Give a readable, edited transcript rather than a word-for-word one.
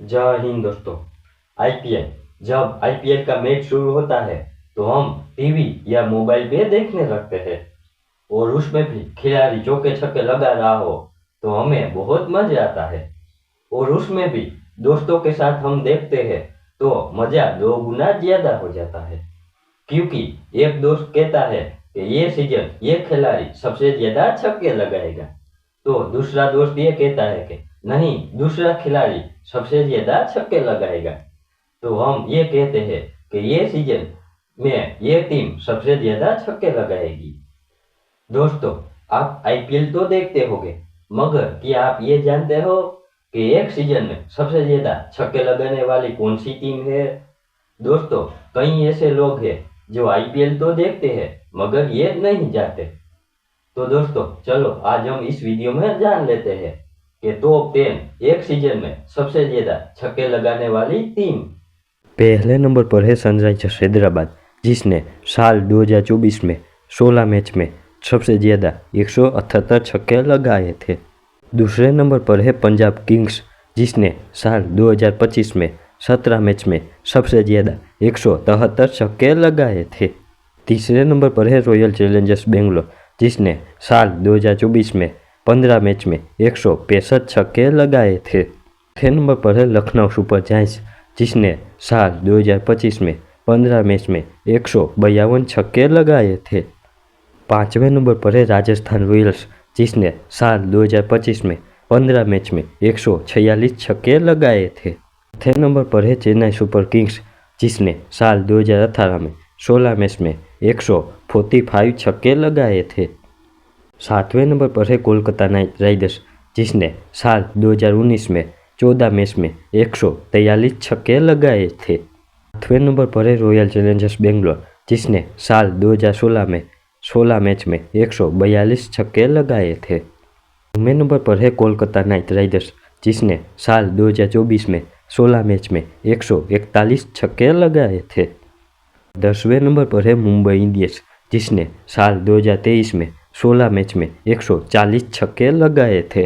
जय हिंद दोस्तों। आईपीएल, जब आईपीएल का मैच शुरू होता है तो हम टीवी या मोबाइल पे देखने लगते हैं और उसमें भी खिलाड़ी चौके छक्के लगा रहा हो तो हमें बहुत मजा आता है। और उसमें भी दोस्तों के साथ हम देखते हैं तो मजा दो गुना ज्यादा हो जाता है, क्योंकि एक दोस्त कहता है कि ये सीजन ये खिलाड़ी सबसे ज्यादा छक्के लगाएगा, तो दूसरा दोस्त ये कहता है कि नहीं, दूसरा खिलाड़ी सबसे ज्यादा छक्के लगाएगा। तो हम ये कहते हैं कि ये सीजन में ये टीम सबसे ज्यादा छक्के लगाएगी। दोस्तों, आप आईपीएल तो देखते होंगे, मगर क्या आप ये जानते हो कि एक सीजन में सबसे ज्यादा छक्के लगाने वाली कौन सी टीम है? दोस्तों, कई ऐसे लोग हैं जो आईपीएल तो देखते हैं मगर ये नहीं जानते। तो दोस्तों, चलो आज हम इस वीडियो में जान लेते हैं कि टॉप 10 एक सीजन में सबसे ज्यादा छक्के लगाने वाली टीम। पहले नंबर पर है सनराइजर्स हैदराबाद, जिसने साल 2024 में 16 मैच में सबसे ज़्यादा 178 छक्के लगाए थे। दूसरे नंबर पर है पंजाब किंग्स, जिसने साल 2025 में 17 मैच में सबसे ज़्यादा 173 छक्के लगाए थे। तीसरे नंबर पर है रॉयल चैलेंजर्स बेंगलोर, जिसने साल 2024 में 15 मैच में 165 छक्के लगाए थे। चौथे नंबर पर है लखनऊ सुपर जायंट्स, जिसने साल 2025 में 15 मैच में 152 छक्के लगाए थे। पाँचवें नंबर पर है राजस्थान रॉयल्स, जिसने साल 2025 में 15 मैच में 146 छक्के लगाए थे। चौथे नंबर पर है चेन्नई सुपर किंग्स, जिसने साल 2018 में 16 मैच में 145 छक्के लगाए थे। सातवें नंबर पर है कोलकाता नाइट राइडर्स, जिसने साल 2019 में 14 मैच में 143 छक्के लगाए थे। आठवें नंबर पर है रॉयल चैलेंजर्स बेंगलोर, जिसने साल 2016 में 16 मैच में 142 छक्के लगाए थे। नौवें नंबर पर है कोलकाता नाइट राइडर्स, जिसने साल 2024 में 16 मैच में 141 छक्के लगाए थे। 10वें नंबर पर है मुंबई इंडियंस, जिसने साल 2023 में 16 मैच में 140 छक्के लगाए थे।